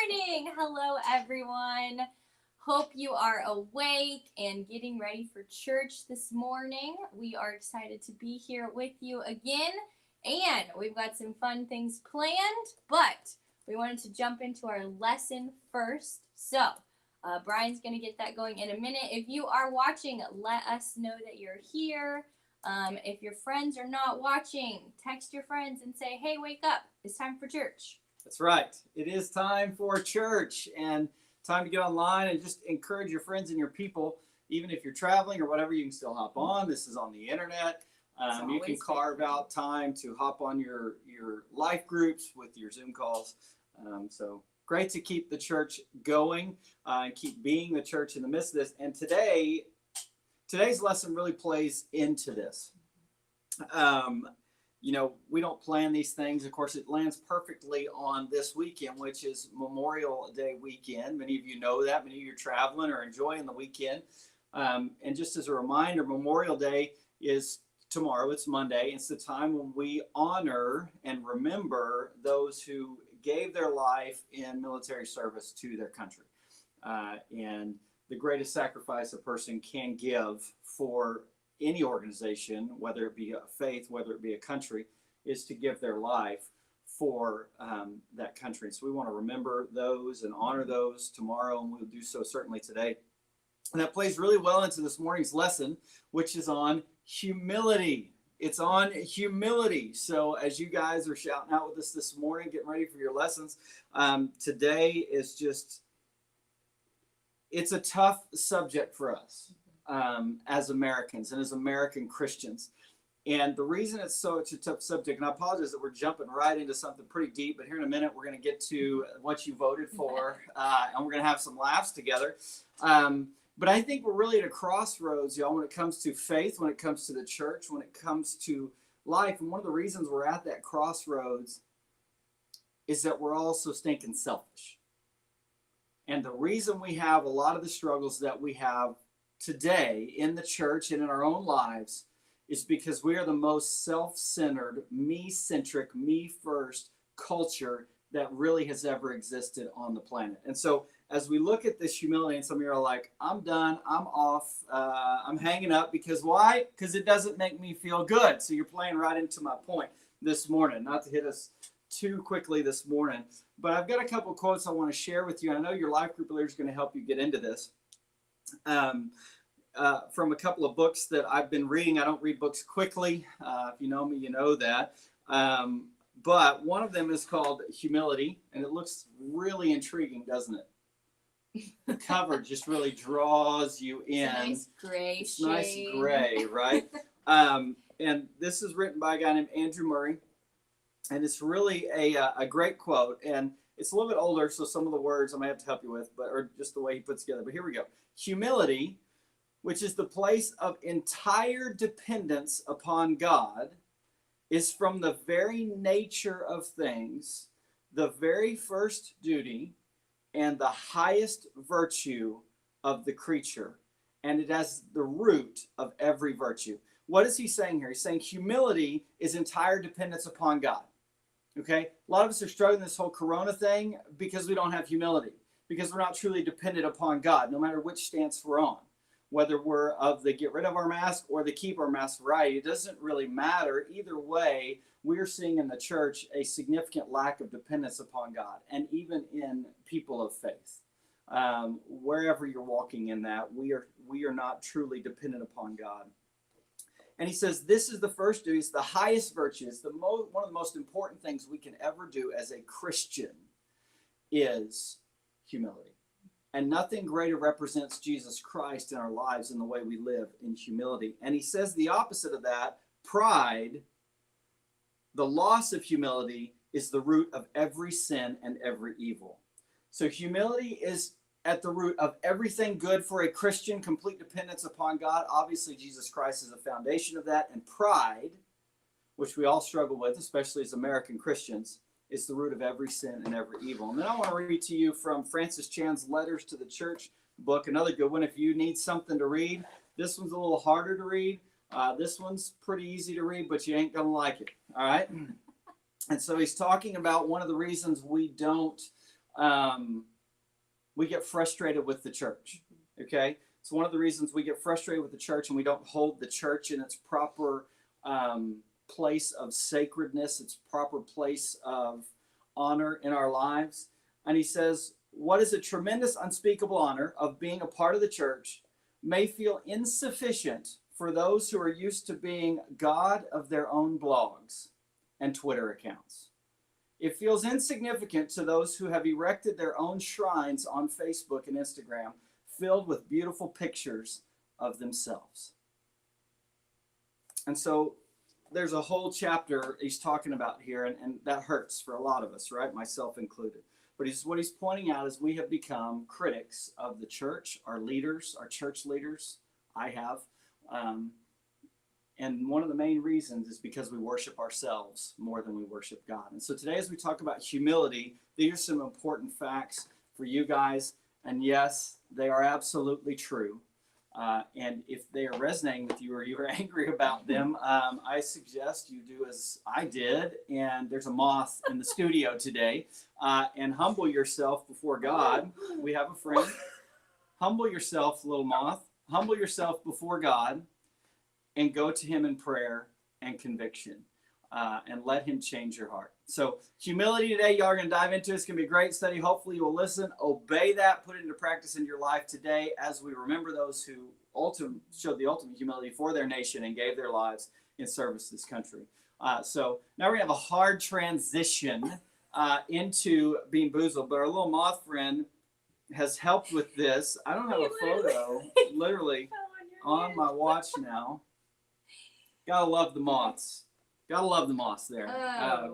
morning. Hello, everyone. Hope you are awake and getting ready for church this morning. We are excited to be here with you again, and we've got some fun things planned, but we wanted to jump into our lesson first. So, Brian's going to get that going in a minute. If you are watching, let us know that you're here. If your friends are not watching, text your friends and say, hey, wake up. It's time for church. That's right. It is time for church and time to get online and just encourage your friends and your people. Even if you're traveling or whatever, you can still hop on. This is on the internet. You can carve out time to hop on your life groups with your Zoom calls. So great to keep the church going and keep being the church in the midst of this. And today's lesson really plays into this. We don't plan these things. Of course, it lands perfectly on this weekend, which is Memorial Day weekend. Many of you know that. Many of you are traveling or enjoying the weekend. And just as a reminder, Memorial Day is tomorrow. It's Monday. It's the time when we honor and remember those who gave their life in military service to their country. And the greatest sacrifice a person can give for any organization, whether it be a faith, whether it be a country, is to give their life for that country. So we want to remember those and honor those tomorrow, and we'll do so certainly today. And that plays really well into this morning's lesson, which is on humility. It's on humility. So as you guys are shouting out with us this morning, getting ready for your lessons, today is just, it's a tough subject for us. As Americans and as American Christians. And the reason it's such a tough subject, and I apologize that we're jumping right into something pretty deep, but here in a minute we're going to get to what you voted for, and we're going to have some laughs together. But I think we're really at a crossroads, y'all, when it comes to faith, when it comes to the church, when it comes to life. And one of the reasons we're at that crossroads is that we're all so stinking selfish. And the reason we have a lot of the struggles that we have today in the church and in our own lives is because we are the most self-centered, me-centric, me-first culture that really has ever existed on the planet. And so as we look at this humility, and some of you are like, I'm done, I'm off, I'm hanging up, because why? Because it doesn't make me feel good. So you're playing right into my point this morning, not to hit us too quickly this morning, but I've got a couple of quotes I want to share with you. I know your life group leader is going to help you get into this. From a couple of books that I've been reading. I don't read books quickly. If you know me, you know that. But one of them is called Humility, and it looks really intriguing, doesn't it? The cover just really draws you in. It's a nice gray It's shade. nice gray, right? And this is written by a guy named Andrew Murray, and it's really a great quote. And it's a little bit older, so some of the words I may have to help you with, or just the way he puts together. But here we go. Humility, which is the place of entire dependence upon God, is from the very nature of things, the very first duty, and the highest virtue of the creature. And it has the root of every virtue. What is he saying here? He's saying humility is entire dependence upon God. Okay, a lot of us are struggling with this whole corona thing because we don't have humility, because we're not truly dependent upon God, no matter which stance we're on. Whether we're of the get rid of our mask or the keep our mask variety, it doesn't really matter. Either way, we're seeing in the church a significant lack of dependence upon God, and even in people of faith. Wherever you're walking in that, we are not truly dependent upon God. And he says this is the first duty, it's the highest virtue, it's one of the most important things we can ever do as a Christian is humility. And nothing greater represents Jesus Christ in our lives than the way we live in humility. And he says the opposite of that, pride, the loss of humility, is the root of every sin and every evil. So humility is at the root of everything good for a Christian, complete dependence upon God. Obviously, Jesus Christ is the foundation of that. And pride, which we all struggle with, especially as American Christians, is the root of every sin and every evil. And then I want to read to you from Francis Chan's Letters to the Church book, another good one if you need something to read. This one's a little harder to read. This one's pretty easy to read, but you ain't going to like it. All right? And so he's talking about one of the reasons we don't we get frustrated with the church. Okay, it's one of the reasons we get frustrated with the church and we don't hold the church in its proper place of sacredness, its proper place of honor in our lives. And he says, what is a tremendous, unspeakable honor of being a part of the church may feel insufficient for those who are used to being God of their own blogs and Twitter accounts. It feels insignificant to those who have erected their own shrines on Facebook and Instagram, filled with beautiful pictures of themselves. And so there's a whole chapter he's talking about here, and that hurts for a lot of us, right? Myself included. But what he's pointing out is we have become critics of the church, our leaders, our church leaders. I have. And one of the main reasons is because we worship ourselves more than we worship God. And so today, as we talk about humility, these are some important facts for you guys. And yes, they are absolutely true. And if they are resonating with you or you're angry about them, I suggest you do as I did. And there's a moth in the studio today. And humble yourself before God. We have a friend. Humble yourself, little moth. Humble yourself before God and go to him in prayer and conviction. And let him change your heart. So humility today, y'all are going to dive into. It's going to be a great study. Hopefully you'll listen, obey that, put it into practice in your life today as we remember those who showed the ultimate humility for their nation and gave their lives in service to this country. So now we're going to have a hard transition into Bean Boozled, but our little moth friend has helped with this. I don't have a photo, literally on my watch now. Gotta love the moths. Gotta love the moss there.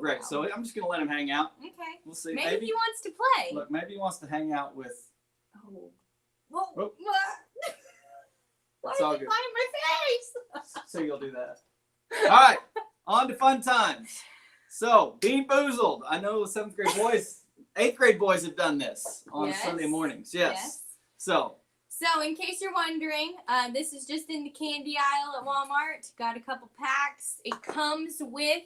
Great. Wow. So I'm just going to let him hang out. Okay. We'll see. Maybe he wants to play. Look, maybe he wants to hang out with... Oh. Whoa. Oh. Why did you find my face? So you'll do that. All right. On to fun times. So, Bean Boozled. I know 7th grade boys, 8th grade boys have done this on Sunday mornings. Yes. So, in case you're wondering, this is just in the candy aisle at Walmart. Got a couple packs. It comes with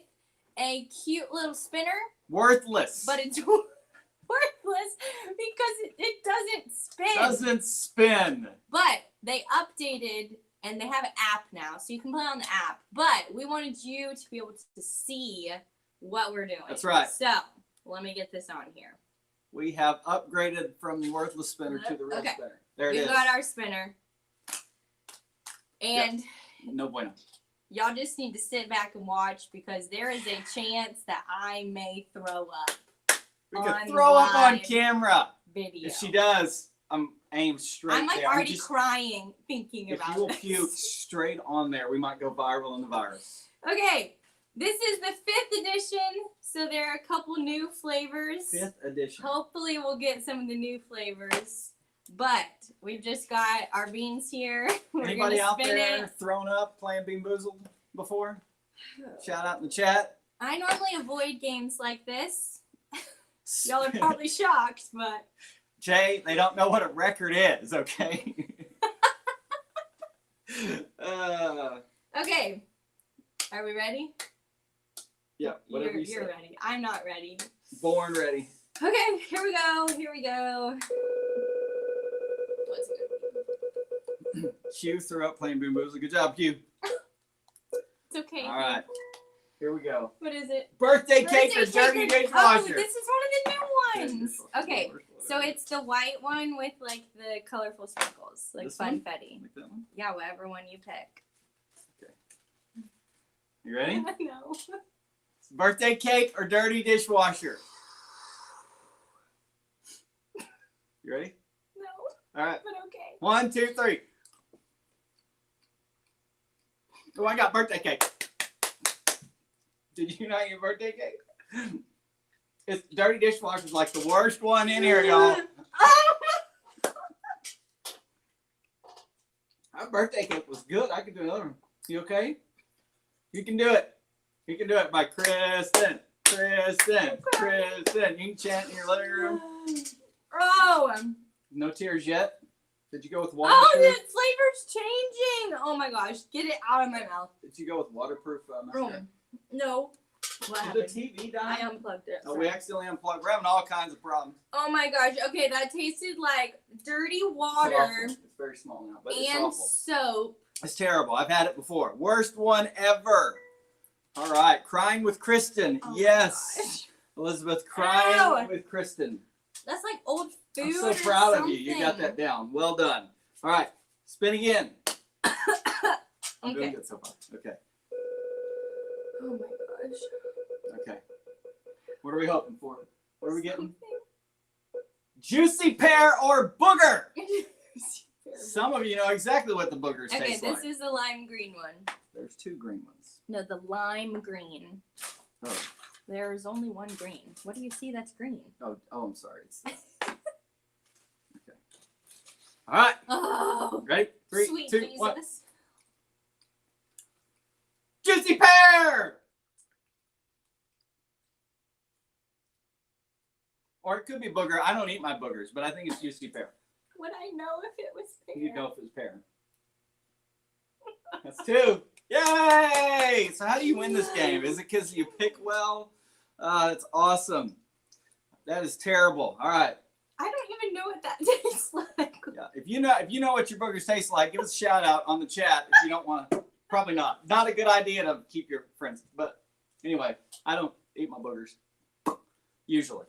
a cute little spinner. Worthless. But it's worthless because it doesn't spin. Doesn't spin. But they updated and they have an app now, so you can play on the app. But we wanted you to be able to see what we're doing. That's right. So let me get this on here. We have upgraded from the worthless spinner to the real spinner. There it is. We got our spinner. And no bueno. Y'all just need to sit back and watch because there is a chance that I may throw up. We could throw up on camera. Video. If she does, I'm aimed straight there. I'm like already crying thinking about it. If you will puke straight on there, we might go viral in the virus. Okay. This is the 5th edition, so there are a couple new flavors. 5th edition. Hopefully we'll get some of the new flavors. But we've just got our beans here. Anybody out there thrown up playing Bean Boozled before? Shout out in the chat. I normally avoid games like this. Y'all are probably shocked, but... Jay, they don't know what a record is, okay? Okay. Are we ready? Yeah, whatever you're ready. I'm not ready. Born ready. Okay, here we go. Here we go. Q threw up playing Bean Boozled. Good job, Q. It's okay. All right. Here we go. What is it? Birthday cake or dirty dishwasher. Oh, this is one of the new ones. Okay, so it's the white one with like the colorful sprinkles, like funfetti. Like that one? Yeah, whatever one you pick. Okay. You ready? No. Birthday cake or dirty dishwasher? You ready? No. All right. But okay. 1, 2, 3. Oh, I got birthday cake. Did you not get birthday cake? It's dirty dishwasher's like the worst one in here, y'all. Our birthday cake was good. I could do another one. You okay? You can do it. You can do it by Kristen. Kristen. Kristen. You can chant in your living room. Oh. No tears yet. Did you go with waterproof? Oh, the flavor's changing. Oh my gosh. Get it out of my mouth. Did you go with waterproof mascara? No. What Did happened? the TV I die? unplugged it. Oh, Sorry. we accidentally unplugged. We're having all kinds of problems. Oh my gosh. Okay, that tasted like dirty It's water awful. It's very small now, but it's and awful. soap. It's terrible. I've had it before. Worst one ever. All right, crying with Kristen. Oh my yes, gosh. Elizabeth, crying Ow. with Kristen. That's like old food. I'm so or proud of something. you. You got that down. Well done. All right, spin again. I'm doing Okay. good so far. Okay. Oh my gosh. Okay. What are we hoping for? What are we getting? Juicy pear or booger? Some of you know exactly what the boogers Okay, taste this like. is the lime green one. There's two green ones. No, the lime green. Oh, There's only one green. What do you see that's green? oh, I'm sorry. It's okay. All right. Oh, Ready? Three, sweet two, Jesus. one. Juicy pear! Or it could be booger. I don't eat my boogers, but I think it's juicy pear. Would I know if it was fair? You'd know if it was pear. That's two. Yay! So how do you win this game? Is it because you pick well? That's awesome. That is terrible. All right. I don't even know what that tastes like. Yeah. If you know what your boogers taste like, give us a shout out on the chat. If you don't want to, probably not. Not a good idea to keep your friends. But anyway, I don't eat my boogers usually.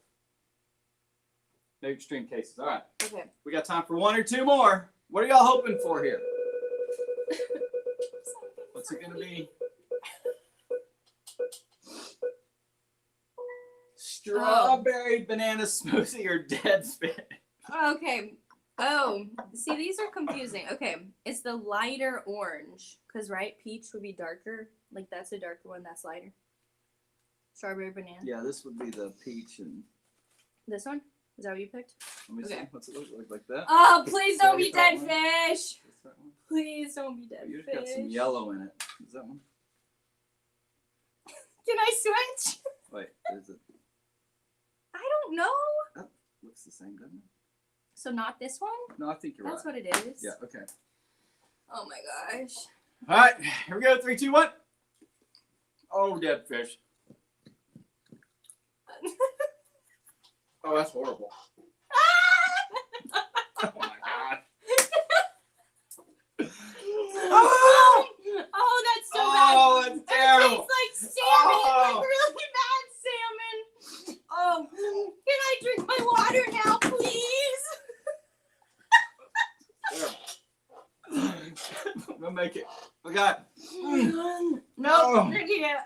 No extreme cases. All right. Okay. We got time for one or two more. What are y'all hoping for here? What's it gonna be? Strawberry banana smoothie or dead fish? Okay. Oh, see, these are confusing. Okay, it's the lighter orange, cause right, peach would be darker. Like that's a darker one. That's lighter. Strawberry banana. Yeah, this would be the peach and. This one? Is that what you picked? Let me see. Okay. What's it look like that? Oh, please Is that don't what be you thought dead one? fish. What's that one? Please don't be dead You just fish. got some yellow in it. Is that one? Can I switch? Wait, is it? I don't know. Looks the same, doesn't it? So not this one? No, I think you're That's right. what it is. Yeah. Okay. Oh my gosh. All right. Here we go. 3, 2, 1. Oh, dead fish. Oh, that's horrible. Oh my god. Oh, that's so bad. Oh, that's terrible. It tastes like salmon. Oh. Like really bad salmon. Oh, can I drink my water now, please? I'm gonna make it. We got. Nope, Oh. drink it.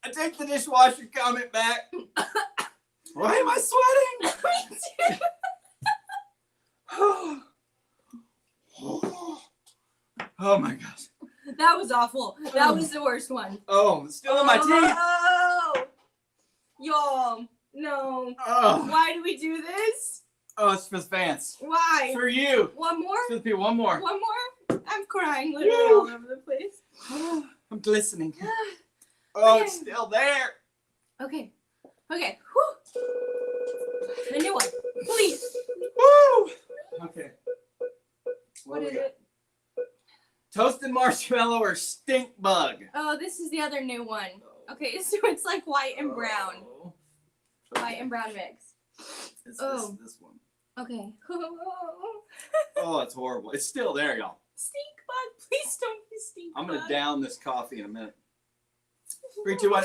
I take the dishwasher comment back. Why am I sweating? Oh my gosh. That was awful. That was the worst one. Oh, it's still in my teeth. Oh, y'all, no. Oh, Why do we do this? it's for the fans. Why? For you. One more? For the people. One more. One more? I'm crying literally Woo. all over the place. I'm glistening. Oh, it's Okay. still there. Okay. Okay. Whew. The new one. Please. Woo! Okay. What do is we got? it? Toasted marshmallow or stink bug? Oh, this is the other new one. Okay, so it's like white and brown. Oh. White and brown mix. It's Oh. this one. Okay. Oh, it's horrible. It's still there, y'all. Stink bug. Please don't be stink I'm bug. gonna down this coffee in a minute. 3, 2, 1.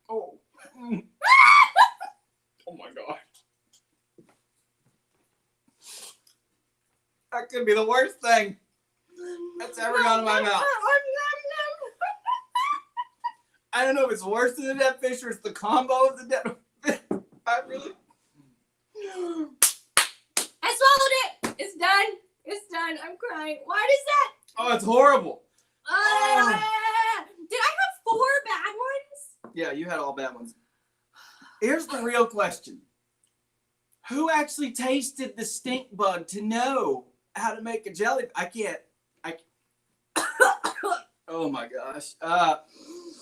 Oh. Mm. Oh my god. That could be the worst thing that's ever gone in my mouth. I don't know if it's worse than the dead fish or it's the combo of the dead fish. I really. I swallowed it. It's done. It's done. I'm crying. What is that? Oh, it's horrible. Did I have 4 bad ones? Yeah, you had all bad ones. Here's the real question. Who actually tasted the stink bug to know how to make a jelly? I can't. Oh my gosh.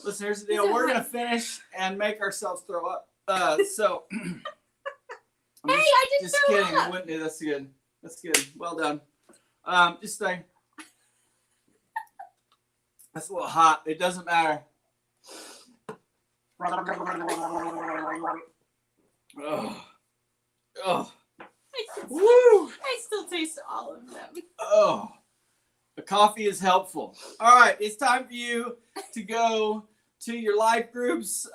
Listen, here's the deal. We're gonna finish and make ourselves throw up. So. Hey, I did Just throw kidding. up. Whitney, that's good. That's good. Well done. Just stay. That's a little hot. It doesn't matter. Oh. Oh. Woo! I still taste all of them. Oh. The coffee is helpful. All right, it's time for you to go to your life groups.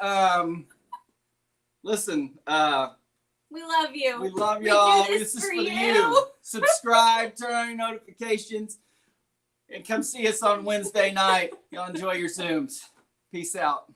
Listen, we love you. we love We y'all. do this This is for for you. you. Subscribe, turn on your notifications, and come see us on Wednesday night. Y'all enjoy your Zooms. Peace out.